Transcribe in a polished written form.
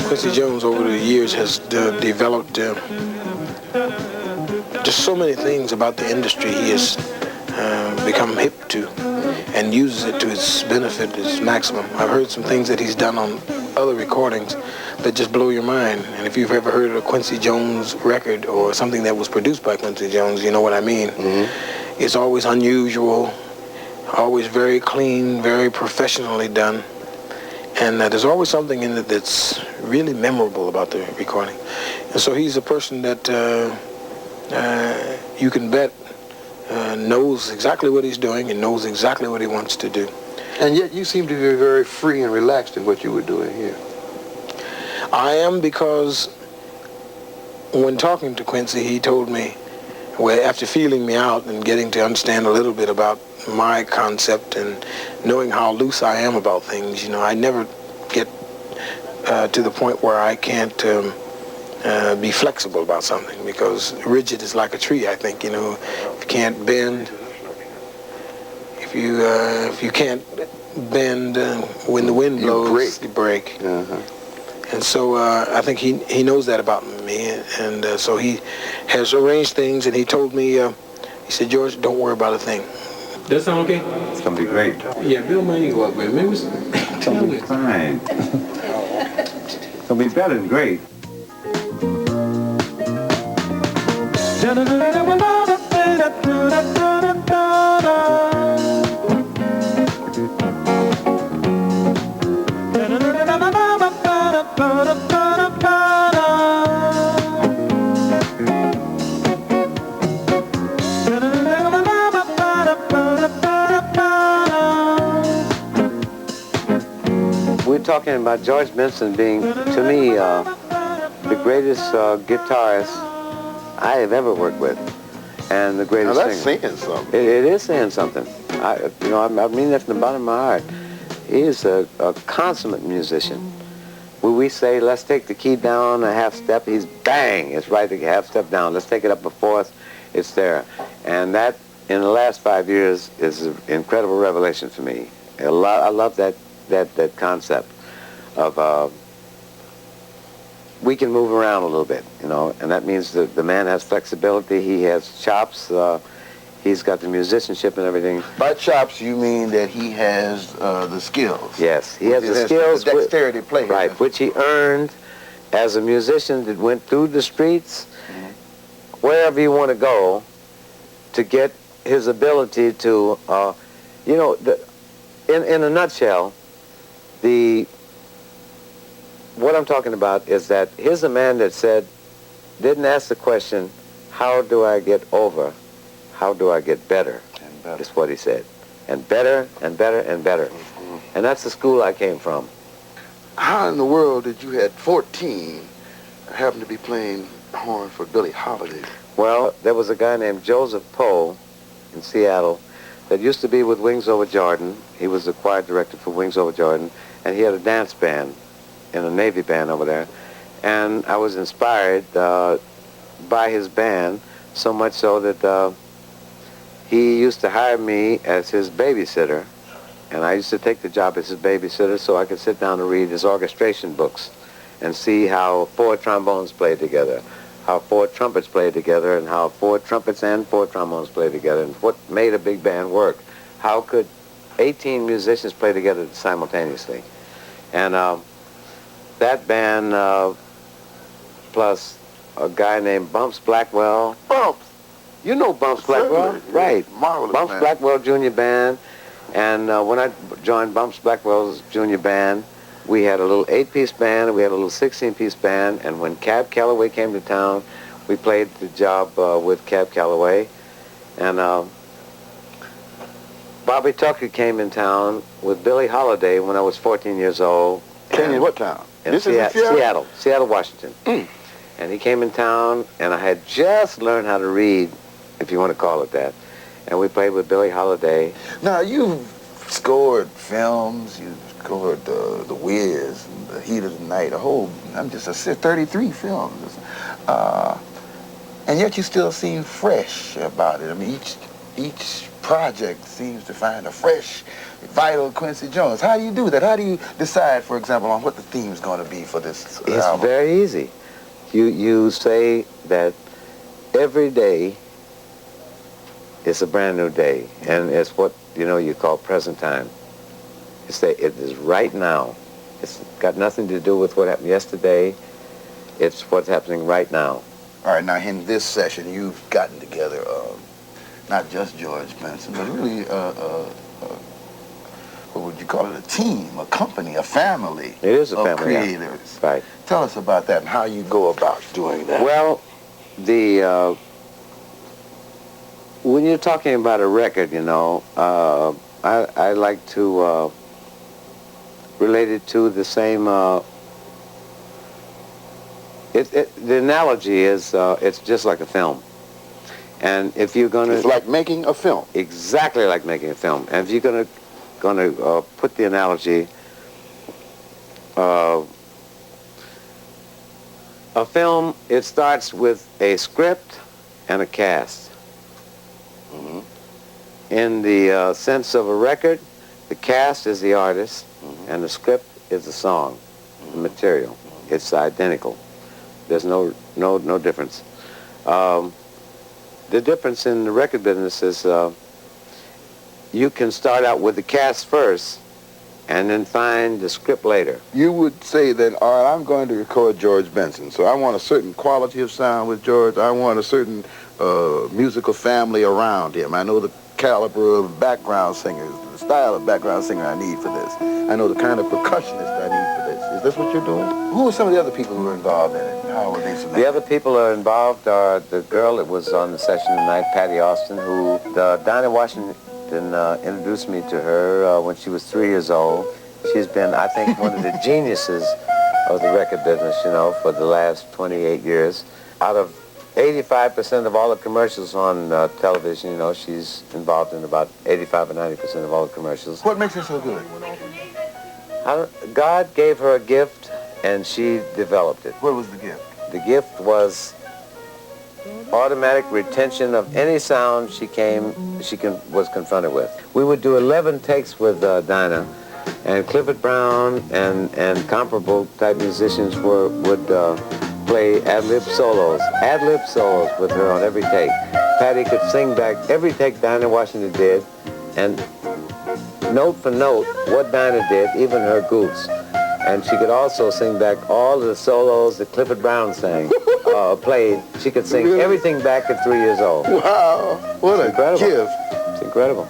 Quincy Jones over the years has developed just so many things about the industry. He has become hip to and uses it to its benefit, its maximum. I've heard some things that he's done on other recordings that just blow your mind. And if you've ever heard of a Quincy Jones record or something that was produced by Quincy Jones, you know what I mean. Mm-hmm. It's always unusual, always very clean, very professionally done. And there's always something in it that's really memorable about the recording. And so he's a person that you can bet knows exactly what he's doing and knows exactly what he wants to do. And yet you seem to be very free and relaxed in what you were doing here. I am, because when talking to Quincy, he told me, well, after feeling me out and getting to understand a little bit about my concept and knowing how loose I am about things, you know, I never get to the point where I can't be flexible about something, because rigid is like a tree, I think, you know. If you can't bend, if you can't bend when the wind blows, you break. Uh-huh. And so I think he knows that about me, and so he has arranged things, and he told me, he said, George, don't worry about a thing. That sound okay? It's going to be great. Yeah, Bill Money go up with me. It's going to be fine. It's going to be better than great. We're talking about George Benson being, to me, the greatest guitarist I have ever worked with, and the greatest singer. Now that's saying something. It is saying something. I mean that from the bottom of my heart. He is a consummate musician. When we say, let's take the key down a half step, he's bang, it's right, the half step down. Let's take it up a fourth, it's there. And that, in the last 5 years, is an incredible revelation for me. I love that concept of we can move around a little bit, you know, and that means the man has flexibility, he has chops, he's got the musicianship and everything. By chops, you mean that he has the skills? Yes, he has the skills. The dexterity play. Right, which he earned as a musician that went through the streets, wherever you want to go, to get his ability to, you know, in a nutshell, what I'm talking about is that here's a man that didn't ask the question, how do I get over? How do I get better? And better. Is what he said. And better, and better, and better. Mm-hmm. And that's the school I came from. How in the world did you, at 14, happen to be playing horn for Billie Holiday? Well, there was a guy named Joseph Poe in Seattle that used to be with Wings Over Jordan. He was the choir director for Wings Over Jordan, and he had a dance band in a Navy band over there. And I was inspired by his band, so much so that he used to hire me as his babysitter, and I used to take the job as his babysitter so I could sit down and read his orchestration books and see how 4 trombones played together, how 4 trumpets played together, and how 4 trumpets and 4 trombones played together, and what made a big band work. How could 18 musicians play together simultaneously? And that band, plus a guy named Bumps Blackwell. Bumps? You know Bumps Blackwell? Right. Marvelous Bumps man. Blackwell Junior Band. And when I joined Bumps Blackwell's Junior Band, we had a little 8-piece band, we had a little 16-piece band, and when Cab Calloway came to town, we played the job with Cab Calloway. And Bobby Tucker came in town with Billie Holiday when I was 14 years old. Came in what town? In Seattle, Washington. And he came in town, and I had just learned how to read, if you want to call it that. And we played with Billie Holiday. Now, you've scored films, you've scored The Wiz, and The Heat of the Night, I'm just 33 films. And yet you still seem fresh about it. I mean, each project seems to find a fresh, vital Quincy Jones. How do you do that? How do you decide, for example, on what the theme's going to be for this album? It's very easy. You say that every day is a brand new day, and it's what you call present time. It is right now. It's got nothing to do with what happened yesterday. It's what's happening right now. All right, now in this session, you've gotten together not just George Benson, but really, what would you call it, a team, a company, a family. It is a of family, creators. Yeah. Right. Tell us about that and how you go about doing that. Well, when you're talking about a record, I like to relate it to the same. The analogy is it's just like a film. And if you're going to... It's like making a film. Exactly like making a film. And if you're going to put the analogy, a film, it starts with a script and a cast. Mm-hmm. In the sense of a record, the cast is the artist, and the script is the song, the material. It's identical. There's no difference. The difference in the record business is you can start out with the cast first and then find the script later. You would say that, all right, I'm going to record George Benson, so I want a certain quality of sound with George. I want a certain musical family around him. I know the caliber of background singers, the style of background singer I need for this. I know the kind of percussionist I need for this. Is this what you're doing? Who are some of the other people who are involved in it? How are they selected? The other people who are involved are the girl that was on the session tonight, Patty Austin, who Dinah Washington introduced me to her when she was 3 years old. She's been, I think, one of the geniuses of the record business, for the last 28 years. Out of 85% of all the commercials on television, she's involved in about 85 or 90% of all the commercials. What makes her so good? God gave her a gift, and she developed it. What was the gift? The gift was automatic retention of any sound she was confronted with. We would do 11 takes with Dinah, and Clifford Brown and comparable type musicians would play ad-lib solos with her on every take. Patty could sing back every take Dinah Washington did, and note for note what Dinah did, even her goofs. And she could also sing back all the solos that Clifford Brown played. She could sing everything back at 3 years old. Wow, what a gift. It's incredible.